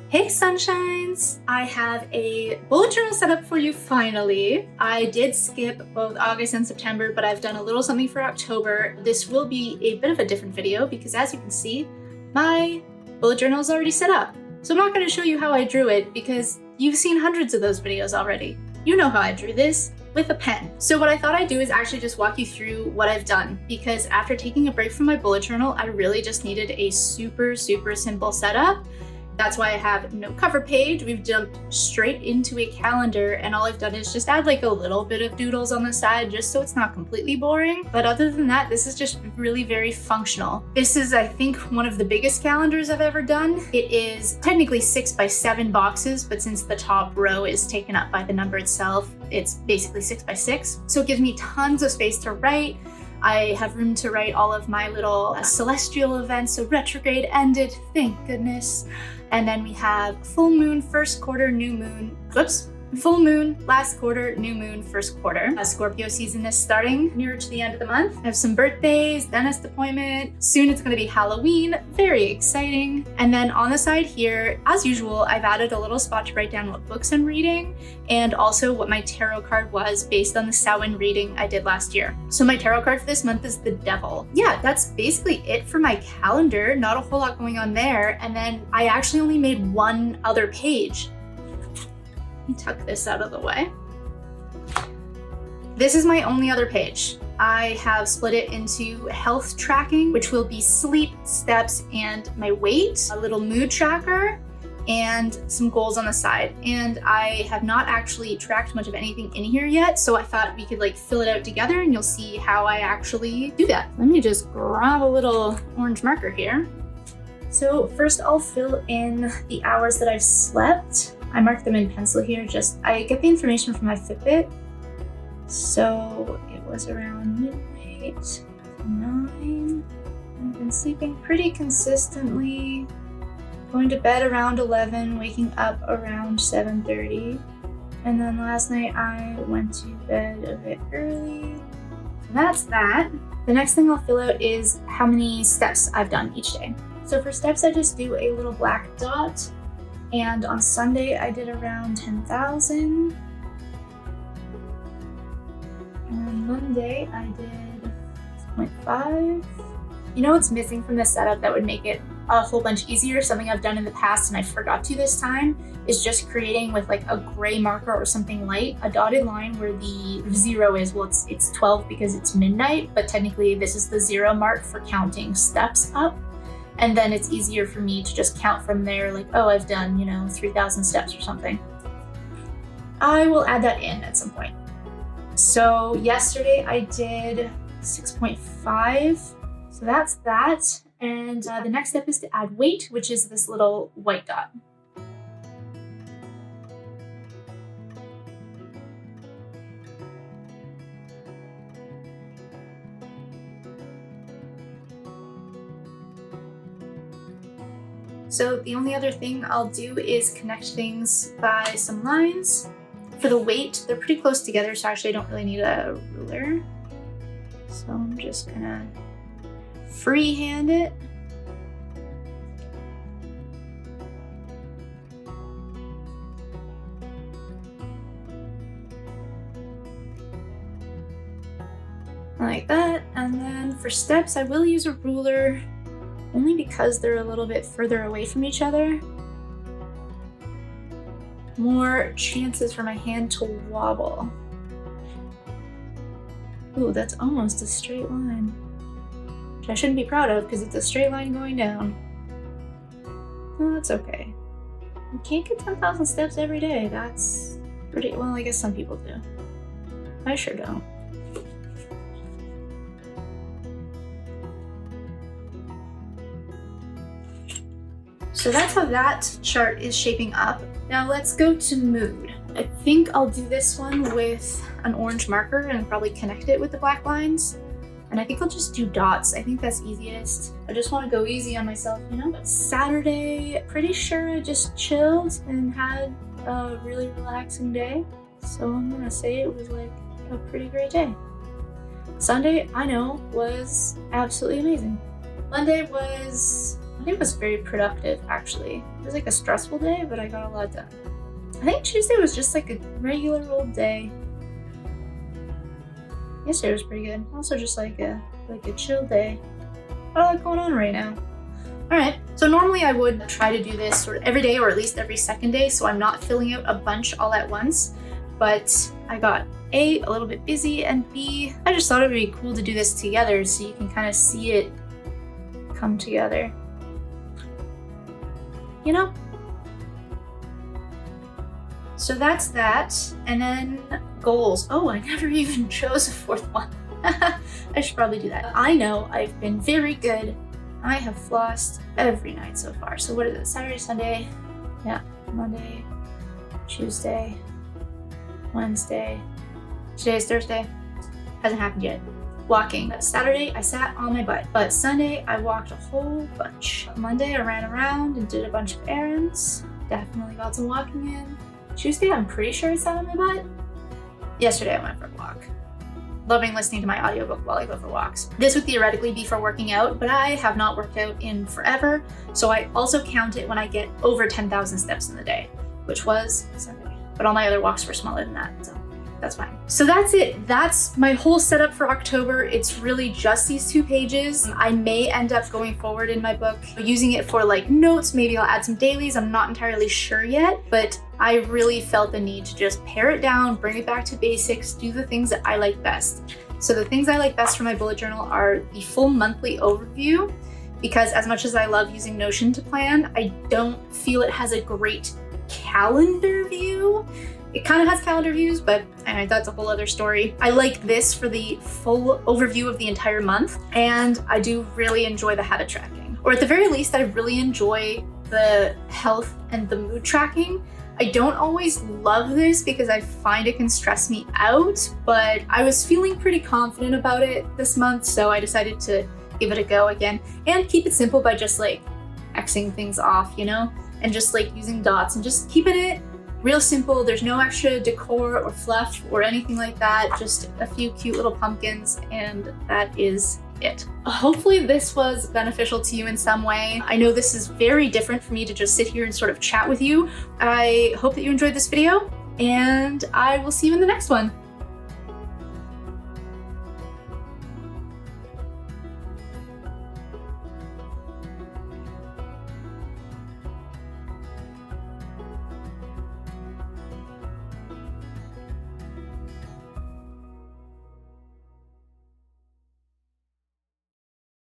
Hey sunshines! I have a bullet journal set up for you finally. I did skip both August and September, but I've done a little something for October. This will be a bit of a different video because as you can see, my bullet journal is already set up. So I'm not going to show you how I drew it because you've seen hundreds of those videos already. You know how I drew this, with a pen. So what I thought I'd do is actually just walk you through what I've done, because after taking a break from my bullet journal, I really just needed a super simple setup. That's why I have no cover page. We've jumped straight into a calendar, and all I've done is just add like a little bit of doodles on the side just so it's not completely boring. But other than that, this is just really very functional. This is, I think, one of the biggest calendars I've ever done. It is technically 6 by 7 boxes, but since the top row is taken up by the number itself, it's basically 6 by 6. So it gives me tons of space to write. I have room to write all of my little celestial events, so retrograde ended, thank goodness. And then we have full moon, first quarter, new moon, full moon, last quarter, new moon, first quarter. Scorpio season is starting nearer to the end of the month. I have some birthdays, dentist appointment. Soon it's gonna be Halloween, very exciting. And then on the side here, as usual, I've added a little spot to write down what books I'm reading and also what my tarot card was based on the Samhain reading I did last year. So my tarot card for this month is the Devil. Yeah, that's basically it for my calendar. Not a whole lot going on there. And then I actually only made one other page. Let me tuck this out of the way. This is my only other page. I have split it into health tracking, which will be sleep, steps, and my weight, a little mood tracker, and some goals on the side. And I have not actually tracked much of anything in here yet, so I thought we could like fill it out together and you'll see how I actually do that. Let me just grab a little orange marker here. So first I'll fill in the hours that I've slept. I mark them in pencil here, I get the information from my Fitbit. So it was around midnight to 9. I've been sleeping pretty consistently, going to bed around 11, waking up around 7:30. And then last night I went to bed a bit early. So that's that. The next thing I'll fill out is how many steps I've done each day. So for steps, I just do a little black dot. And on Sunday, I did around 10,000. And on Monday, I did 6.5. You know what's missing from this setup that would make it a whole bunch easier, something I've done in the past and I forgot to this time, is just creating with like a gray marker or something light, a dotted line where the 0 is, well, it's 12 because it's midnight, but technically this is the 0 mark for counting steps up. And then it's easier for me to just count from there, like, oh, I've done, 3,000 steps or something. I will add that in at some point. So yesterday I did 6.5. So that's that. And the next step is to add weight, which is this little white dot. So the only other thing I'll do is connect things by some lines. For the weight, they're pretty close together, so actually I don't really need a ruler. So I'm just gonna freehand it. Like that. And then for steps, I will use a ruler only because they're a little bit further away from each other. More chances for my hand to wobble. Ooh, that's almost a straight line. Which I shouldn't be proud of because it's a straight line going down. Oh, that's okay. You can't get 10,000 steps every day. That's pretty, well, I guess some people do. I sure don't. So that's how that chart is shaping up. Now let's go to mood. I think I'll do this one with an orange marker and probably connect it with the black lines. And I think I'll just do dots. I think that's easiest. I just want to go easy on myself, But Saturday, pretty sure I just chilled and had a really relaxing day. So I'm gonna say it was like a pretty great day. Sunday, I know, was absolutely amazing. Monday was It was very productive, actually. It was like a stressful day, but I got a lot done. I think Tuesday was just like a regular old day. Yesterday was pretty good. Also just like a chill day. Not a lot going on right now. Alright, so normally I would try to do this sort of every day or at least every second day, so I'm not filling out a bunch all at once. But I got A, a little bit busy, and B, I just thought it would be cool to do this together so you can kind of see it come together. You know? So that's that, and then goals. Oh, I never even chose a fourth one. I should probably do that. I know I've been very good. I have flossed every night so far. So what is it? Saturday, Sunday? Yeah, Monday, Tuesday, Wednesday. Today is Thursday. Hasn't happened yet. Walking. Saturday, I sat on my butt, but Sunday, I walked a whole bunch. Monday, I ran around and did a bunch of errands. Definitely got some walking in. Tuesday, I'm pretty sure I sat on my butt. Yesterday, I went for a walk. Loving listening to my audiobook while I go for walks. This would theoretically be for working out, but I have not worked out in forever, so I also count it when I get over 10,000 steps in the day, which was Sunday. But all my other walks were smaller than that, so that's fine. So that's it. That's my whole setup for October. It's really just these 2 pages. I may end up going forward in my book, using it for like notes. Maybe I'll add some dailies. I'm not entirely sure yet, but I really felt the need to just pare it down, bring it back to basics, do the things that I like best. So the things I like best for my bullet journal are the full monthly overview, because as much as I love using Notion to plan, I don't feel it has a great calendar view. It kind of has calendar views, but anyway, that's a whole other story. I like this for the full overview of the entire month, and I do really enjoy the habit tracking. Or at the very least, I really enjoy the health and the mood tracking. I don't always love this because I find it can stress me out, but I was feeling pretty confident about it this month, so I decided to give it a go again and keep it simple by just like Xing things off, you know, and just like using dots and just keeping it real simple. There's no extra decor or fluff or anything like that, just a few cute little pumpkins, and that is it. Hopefully this was beneficial to you in some way. I know this is very different for me to just sit here and sort of chat with you. I hope that you enjoyed this video, and I will see you in the next one.